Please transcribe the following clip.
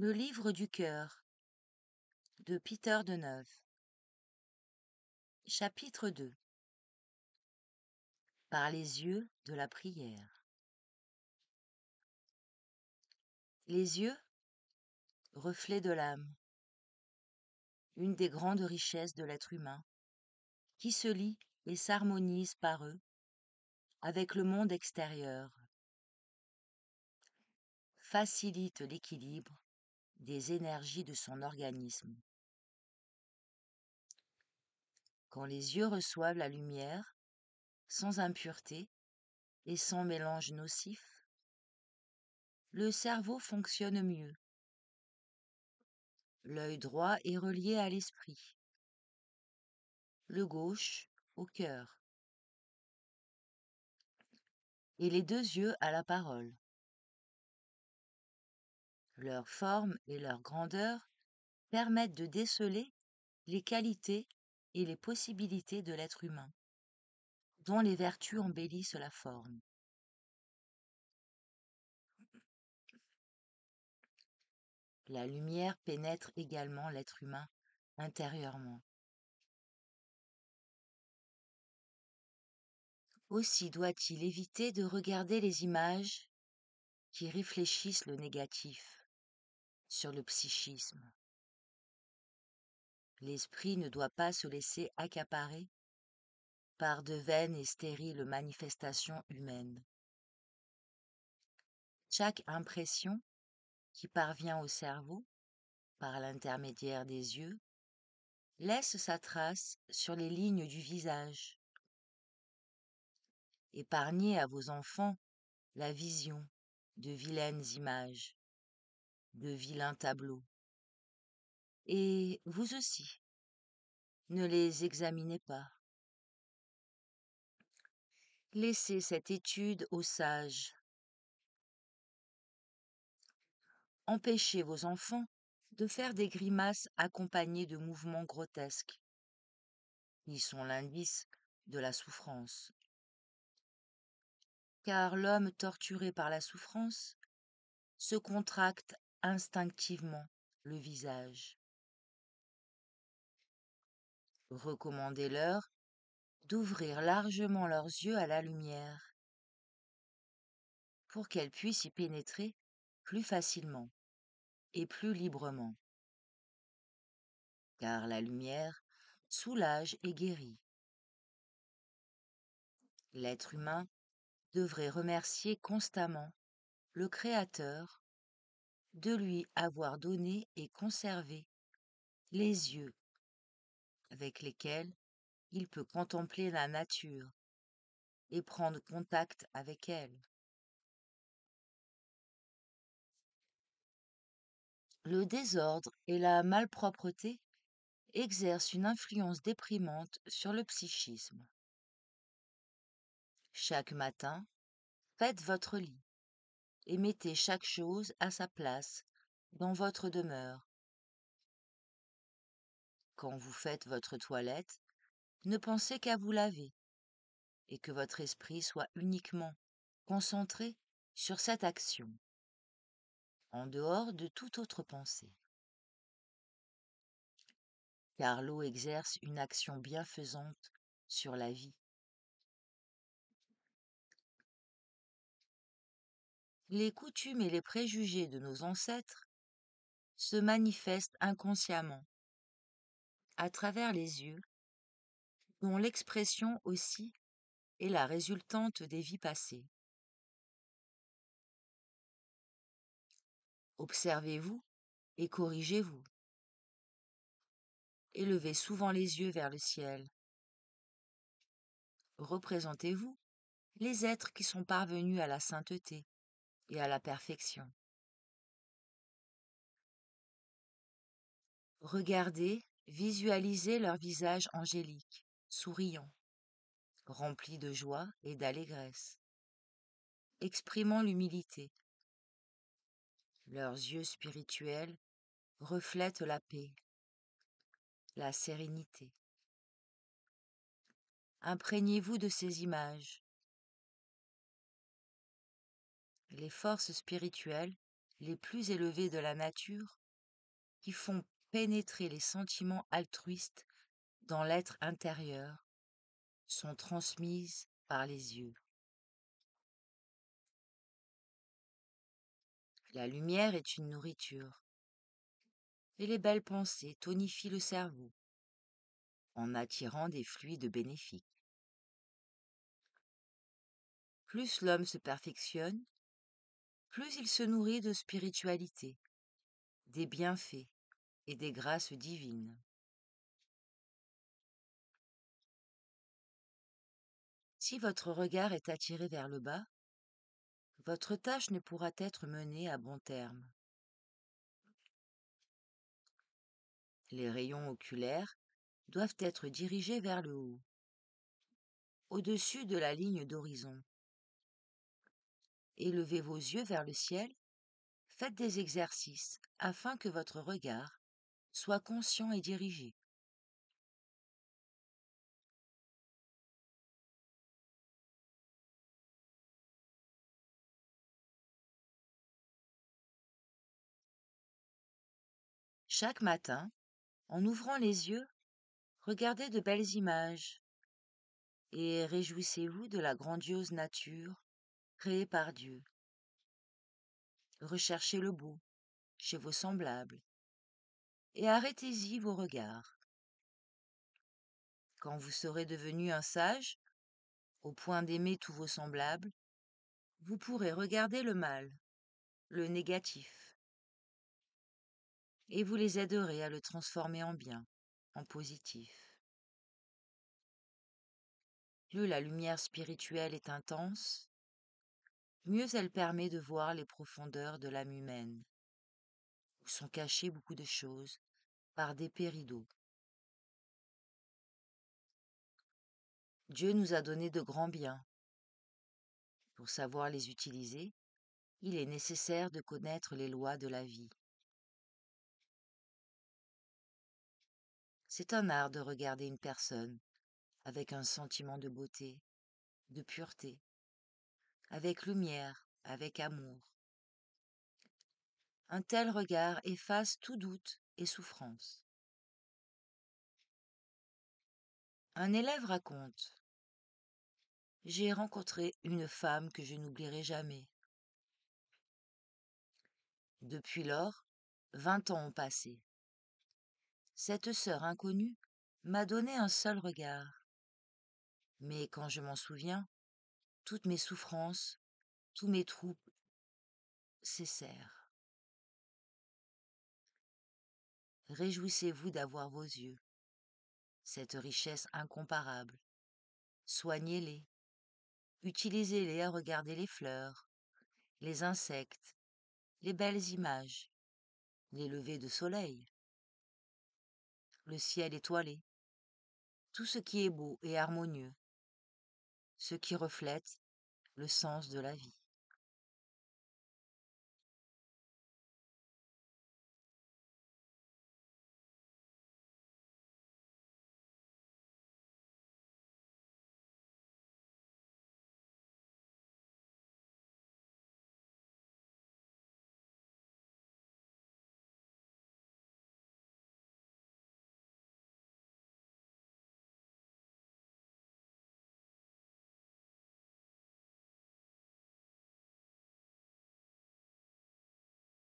Le livre du cœur de Peter Deneuve. Chapitre 2. Par les yeux de la prière. Les yeux, reflets de l'âme, une des grandes richesses de l'être humain, qui se lie et s'harmonise par eux avec le monde extérieur, facilite l'équilibre des énergies de son organisme. Quand les yeux reçoivent la lumière, sans impureté et sans mélange nocif, le cerveau fonctionne mieux. L'œil droit est relié à l'esprit, le gauche au cœur, et les deux yeux à la parole. Leur forme et leur grandeur permettent de déceler les qualités et les possibilités de l'être humain, dont les vertus embellissent la forme. La lumière pénètre également l'être humain intérieurement. Aussi doit-il éviter de regarder les images qui réfléchissent le négatif sur le psychisme. L'esprit ne doit pas se laisser accaparer par de vaines et stériles manifestations humaines. Chaque impression qui parvient au cerveau, par l'intermédiaire des yeux, laisse sa trace sur les lignes du visage. Épargnez à vos enfants la vision de vilaines images, de vilains tableaux. Et vous aussi, ne les examinez pas. Laissez cette étude aux sages. Empêchez vos enfants de faire des grimaces accompagnées de mouvements grotesques. Ils sont l'indice de la souffrance. Car l'homme torturé par la souffrance se contracte instinctivement le visage. Recommandez-leur d'ouvrir largement leurs yeux à la lumière pour qu'elles puissent y pénétrer plus facilement et plus librement. Car la lumière soulage et guérit. L'être humain devrait remercier constamment le Créateur de lui avoir donné et conservé les yeux avec lesquels il peut contempler la nature et prendre contact avec elle. Le désordre et la malpropreté exercent une influence déprimante sur le psychisme. Chaque matin, faites votre lit et mettez chaque chose à sa place dans votre demeure. Quand vous faites votre toilette, ne pensez qu'à vous laver et que votre esprit soit uniquement concentré sur cette action, en dehors de toute autre pensée. Car l'eau exerce une action bienfaisante sur la vie. Les coutumes et les préjugés de nos ancêtres se manifestent inconsciemment, à travers les yeux, dont l'expression aussi est la résultante des vies passées. Observez-vous et corrigez-vous. Élevez souvent les yeux vers le ciel. Représentez-vous les êtres qui sont parvenus à la sainteté et à la perfection. Regardez, visualisez leur visage angélique, souriant, rempli de joie et d'allégresse, exprimant l'humilité. Leurs yeux spirituels reflètent la paix, la sérénité. Imprégnez-vous de ces images. Les forces spirituelles les plus élevés de la nature, qui font pénétrer les sentiments altruistes dans l'être intérieur, sont transmises par les yeux. La lumière est une nourriture, et les belles pensées tonifient le cerveau en attirant des fluides bénéfiques. Plus l'homme se perfectionne, plus il se nourrit de spiritualité, des bienfaits et des grâces divines. Si votre regard est attiré vers le bas, votre tâche ne pourra être menée à bon terme. Les rayons oculaires doivent être dirigés vers le haut, au-dessus de la ligne d'horizon. Élevez vos yeux vers le ciel, faites des exercices afin que votre regard soit conscient et dirigé. Chaque matin, en ouvrant les yeux, regardez de belles images et réjouissez-vous de la grandiose nature créée par Dieu. Recherchez le beau chez vos semblables et arrêtez-y vos regards. Quand vous serez devenu un sage, au point d'aimer tous vos semblables, vous pourrez regarder le mal, le négatif, et vous les aiderez à le transformer en bien, en positif. Plus la lumière spirituelle est intense, mieux elle permet de voir les profondeurs de l'âme humaine, où sont cachées beaucoup de choses par d'épais rideaux. Dieu nous a donné de grands biens. Pour savoir les utiliser, il est nécessaire de connaître les lois de la vie. C'est un art de regarder une personne avec un sentiment de beauté, de pureté, avec lumière, avec amour. Un tel regard efface tout doute et souffrance. Un élève raconte: j'ai rencontré une femme que je n'oublierai jamais. Depuis lors, 20 ans ont passé. Cette sœur inconnue m'a donné un seul regard. Mais quand je m'en souviens, toutes mes souffrances, tous mes troubles cessèrent. Réjouissez-vous d'avoir vos yeux, cette richesse incomparable. Soignez-les, utilisez-les à regarder les fleurs, les insectes, les belles images, les levées de soleil, le ciel étoilé, tout ce qui est beau et harmonieux, ce qui reflète le sens de la vie.